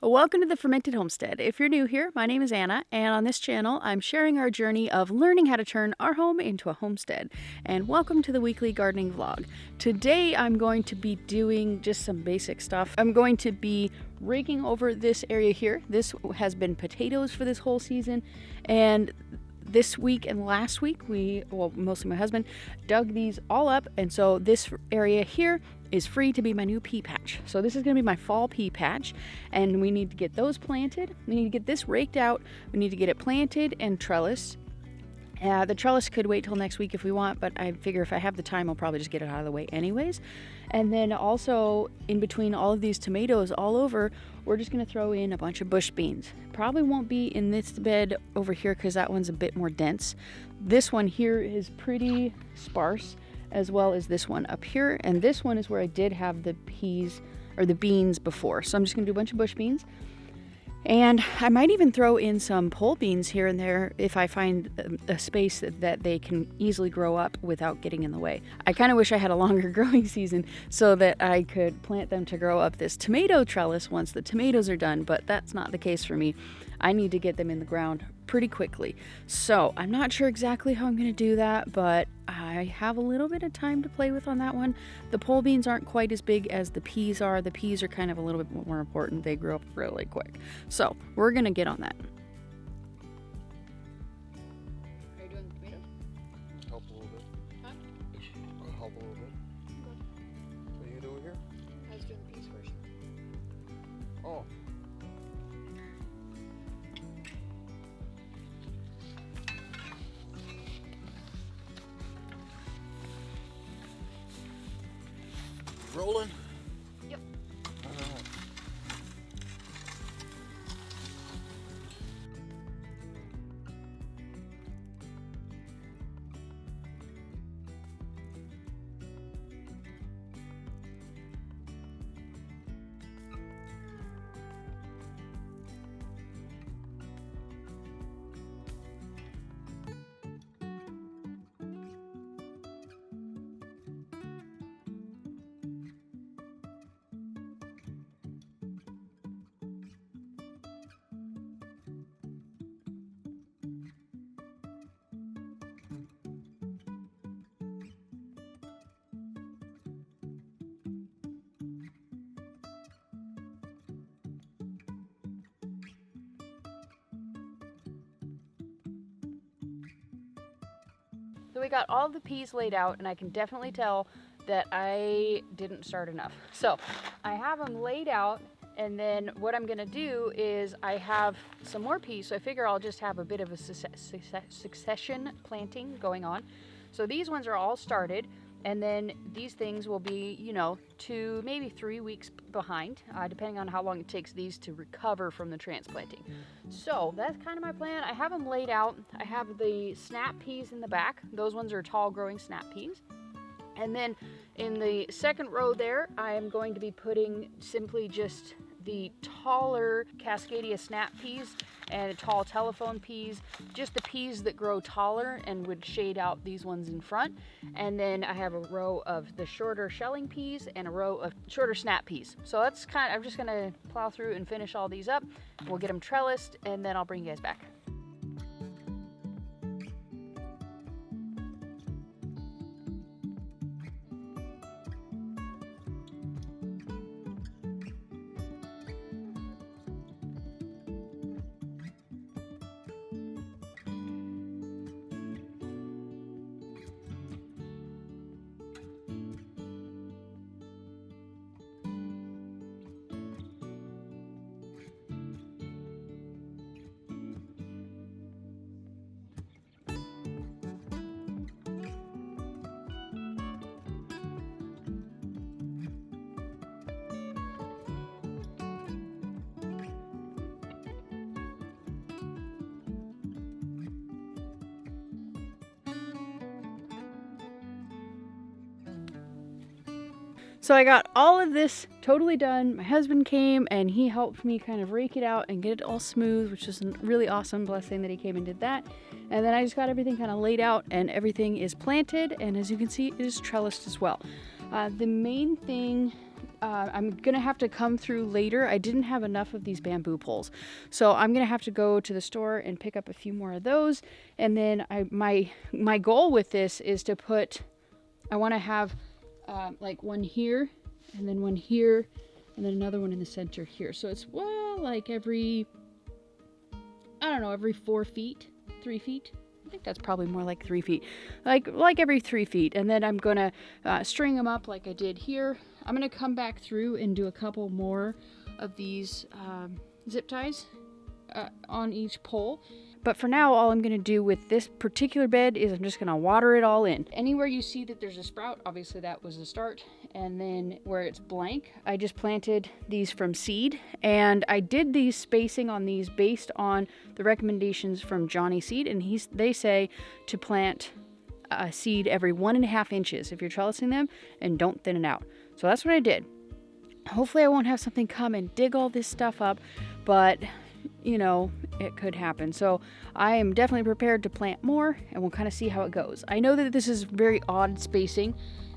Welcome to the Fermented Homestead. If you're new here, my name is Anna, and on this channel, I'm sharing our journey of learning how to turn our home into a homestead. And welcome to the weekly gardening vlog. Today, I'm going to be doing just some basic stuff. I'm going to be raking over this area here. This has been potatoes for this whole season, and this week and last week, mostly my husband, dug these all up, and so this area here is free to be my new pea patch. So this is going to be my fall pea patch, and we need to get those planted. We need to get this raked out. We need to get it planted and trellised. The trellis could wait till next week if we want, but I figure if I have the time, I'll probably just get it out of the way anyways. And then also, in between all of these tomatoes all over, we're just going to throw in a bunch of bush beans. Probably won't be in this bed over here because that one's a bit more dense. This one here is pretty sparse, as well as this one up here. And this one is where I did have the peas or the beans before. So I'm just going to do a bunch of bush beans. And I might even throw in some pole beans here and there if I find a space that they can easily grow up without getting in the way. I kind of wish I had a longer growing season so that I could plant them to grow up this tomato trellis once the tomatoes are done, but that's not the case for me. I need to get them in the ground pretty quickly. So I'm not sure exactly how I'm going to do that, but I have a little bit of time to play with on that one. The pole beans aren't quite as big as the peas are. The peas are kind of a little bit more important. They grow up really quick. So we're going to get on that. Are you doing the tomatoes? Help a little bit. Huh? I'll help a little bit. Okay. What are you doing here? I was doing the peas first. Oh. Rolling? Yep. Alright. So we got all the peas laid out, and I can definitely tell that I didn't start enough. So I have them laid out, and then what I'm gonna do is I have some more peas, so I figure I'll just have a bit of a succession planting going on. So these ones are all started, and then these things will be, 2, maybe 3 weeks behind, depending on how long it takes these to recover from the transplanting. So that's kind of my plan. I have them laid out. I have the snap peas in the back. Those ones are tall growing snap peas. And then in the second row there, I am going to be putting simply just the taller Cascadia snap peas and tall telephone peas, just the peas that grow taller and would shade out these ones in front. And then I have a row of the shorter shelling peas and a row of shorter snap peas. So that's I'm just gonna plow through and finish all these up. We'll get them trellised, and then I'll bring you guys back. So I got all of this totally done. My husband came and he helped me kind of rake it out and get it all smooth, which is a really awesome blessing that he came and did that. And then I just got everything kind of laid out and everything is planted. And as you can see, it is trellised as well. The main thing I'm gonna have to come through later. I didn't have enough of these bamboo poles, so I'm gonna have to go to the store and pick up a few more of those. And then my goal with this is to put, I want to have like one here, and then one here, and then another one in the center here. So it's, well, like every, I don't know, every 4 feet, 3 feet. I think that's probably more like 3 feet, like every 3 feet. And then I'm gonna string them up like I did here. I'm gonna come back through and do a couple more of these zip ties on each pole. But for now, all I'm gonna do with this particular bed is I'm just gonna water it all in. Anywhere you see that there's a sprout, obviously that was the start. And then where it's blank, I just planted these from seed. And I did these spacing on these based on the recommendations from Johnny Seed. And they say to plant a seed every 1.5 inches if you're trellising them, and don't thin it out. So that's what I did. Hopefully I won't have something come and dig all this stuff up, but you know, it could happen. So I am definitely prepared to plant more, and we'll kind of see how it goes. I know that this is very odd spacing,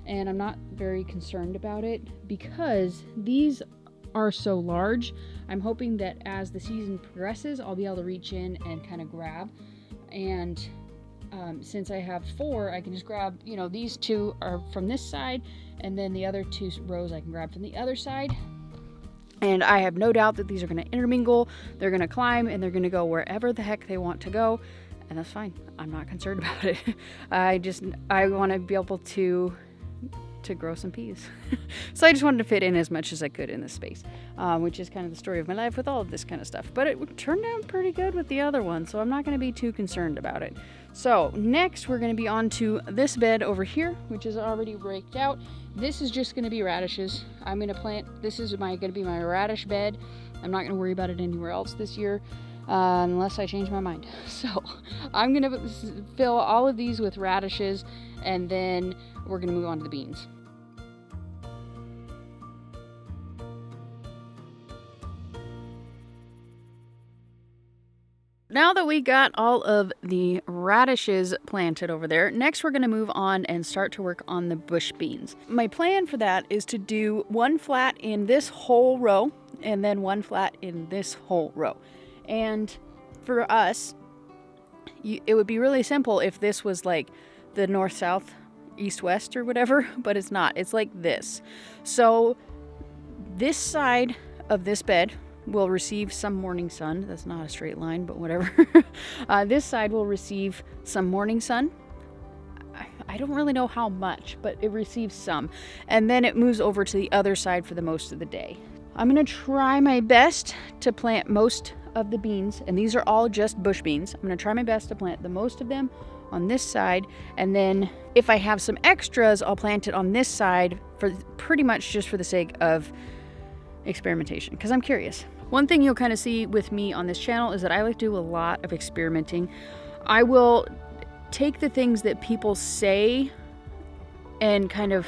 and I'm not very concerned about it because these are so large. I'm hoping that as the season progresses, I'll be able to reach in and kind of grab. And since I have 4, I can just grab, you know, these 2 are from this side, and then the other 2 rows I can grab from the other side. And I have no doubt that these are going to intermingle, they're going to climb, and they're going to go wherever the heck they want to go. And that's fine. I'm not concerned about it. I want to be able to grow some peas. So I just wanted to fit in as much as I could in this space, which is kind of the story of my life with all of this kind of stuff. But it turned out pretty good with the other one, so I'm not going to be too concerned about it. So next we're going to be on to this bed over here, which is already raked out. This is just going to be radishes. I'm going to plant, this is going to be my radish bed. I'm not going to worry about it anywhere else this year, unless I change my mind. So I'm going to fill all of these with radishes, and then we're going to move on to the beans. Now that we got all of the radishes planted over there, next we're going to move on and start to work on the bush beans. My plan for that is to do one flat in this whole row and then one flat in this whole row. And for us, it would be really simple if this was like the north-south, east-west or whatever, but it's not. It's like this. So this side of this bed will receive some morning sun. That's not a straight line, but whatever. This side will receive some morning sun. I don't really know how much, but it receives some. And then it moves over to the other side for the most of the day. I'm going to try my best to plant most of the beans, and these are all just bush beans. I'm going to try my best to plant the most of them on this side, and then if I have some extras, I'll plant it on this side for pretty much just for the sake of experimentation, because I'm curious. One thing you'll kind of see with me on this channel is that I like to do a lot of experimenting. I will take the things that people say and kind of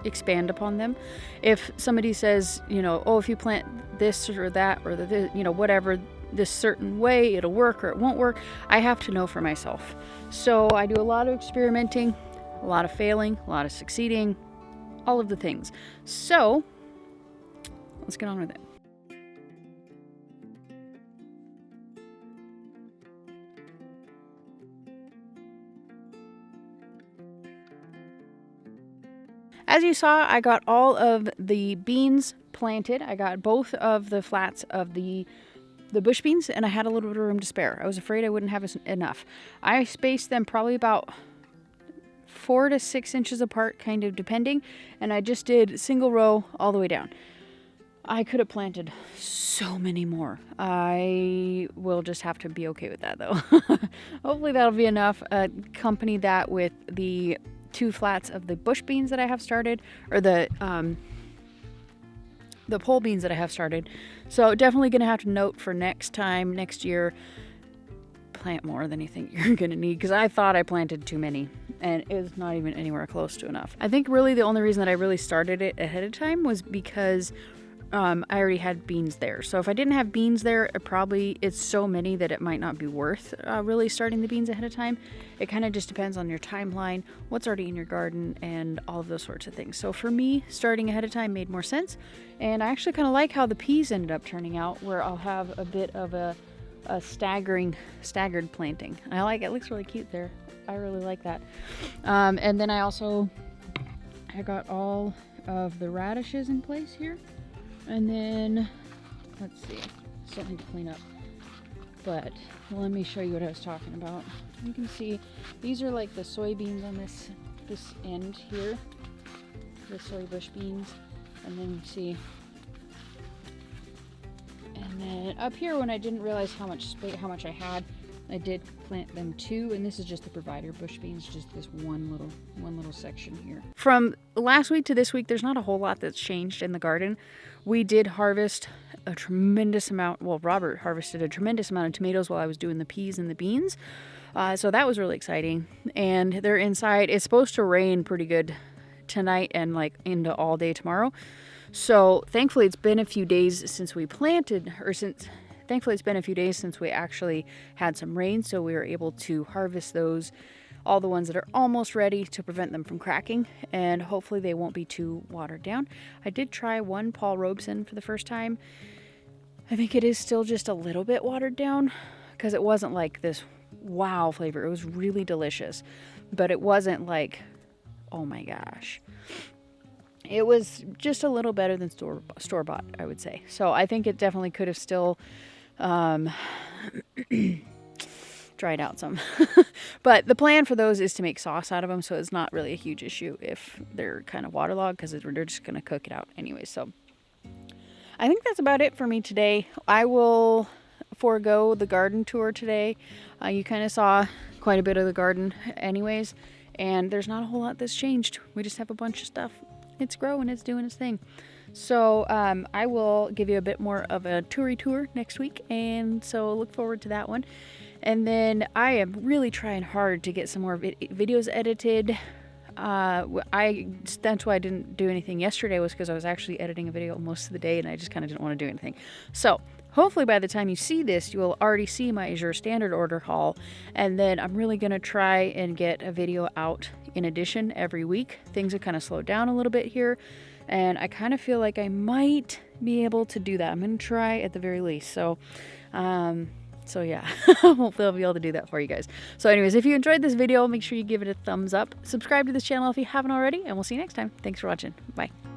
expand upon them. If somebody says, you know, oh, if you plant this or that or the, you know, whatever, this certain way, it'll work or it won't work, I have to know for myself. So I do a lot of experimenting, a lot of failing, a lot of succeeding, all of the things. So let's get on with it. As you saw, I got all of the beans planted. I got both of the flats of the bush beans, and I had a little bit of room to spare. I was afraid I wouldn't have enough. I spaced them probably about 4 to 6 inches apart, kind of depending, and I just did single row all the way down. I could have planted so many more. I will just have to be okay with that, though. Hopefully that'll be enough. Accompany that with the 2 flats of the bush beans that I have started, or the pole beans that I have started. So definitely going to have to note for next year, plant more than you think you're going to need, because I thought I planted too many and it was not even anywhere close to enough. I think really the only reason that I really started it ahead of time was because I already had beans there. So if I didn't have beans there, it's so many that it might not be worth really starting the beans ahead of time. It kind of just depends on your timeline, what's already in your garden, and all of those sorts of things. So for me, starting ahead of time made more sense. And I actually kind of like how the peas ended up turning out, where I'll have a bit of a staggered planting. I like it. It looks really cute there. I really like that. And then I got all of the radishes in place here. And then, let's see, still need to clean up, but let me show you what I was talking about. You can see these are like the soybeans on this end here, the soy bush beans, and then you see, and then up here when I didn't realize how much I had, I did plant them too, and this is just the provider bush beans, just this one little section here. From last week to this week, there's not a whole lot that's changed in the garden. We did harvest a tremendous amount. Well, Robert harvested a tremendous amount of tomatoes while I was doing the peas and the beans. So that was really exciting. And they're inside. It's supposed to rain pretty good tonight and like into all day tomorrow. So thankfully it's been a few days since we planted, thankfully it's been a few days since we actually had some rain. So we were able to harvest those, all the ones that are almost ready, to prevent them from cracking, and hopefully they won't be too watered down. I did try one Paul Robeson for the first time. I think it is still just a little bit watered down because it wasn't like this wow flavor. It was really delicious, but it wasn't like, oh my gosh. It was just a little better than store-bought, I would say. So I think it definitely could have still dried out some. But the plan for those is to make sauce out of them, so it's not really a huge issue if they're kind of waterlogged, because they're just going to cook it out anyway. So I think that's about it for me today. I will forego the garden tour today. You kind of saw quite a bit of the garden anyways, and there's not a whole lot that's changed. We just have a bunch of stuff. It's growing, it's doing its thing. So I will give you a bit more of a toury tour next week, and so look forward to that one. And then I am really trying hard to get some more videos edited. That's why I didn't do anything yesterday, was because I was actually editing a video most of the day and I just kind of didn't want to do anything. So hopefully by the time you see this, you will already see my Azure standard order haul. And then I'm really going to try and get a video out in addition every week. Things have kind of slowed down a little bit here, and I kind of feel like I might be able to do that. I'm going to try at the very least. So yeah, hopefully I'll be able to do that for you guys. So anyways, if you enjoyed this video, make sure you give it a thumbs up. Subscribe to this channel if you haven't already, and we'll see you next time. Thanks for watching. Bye.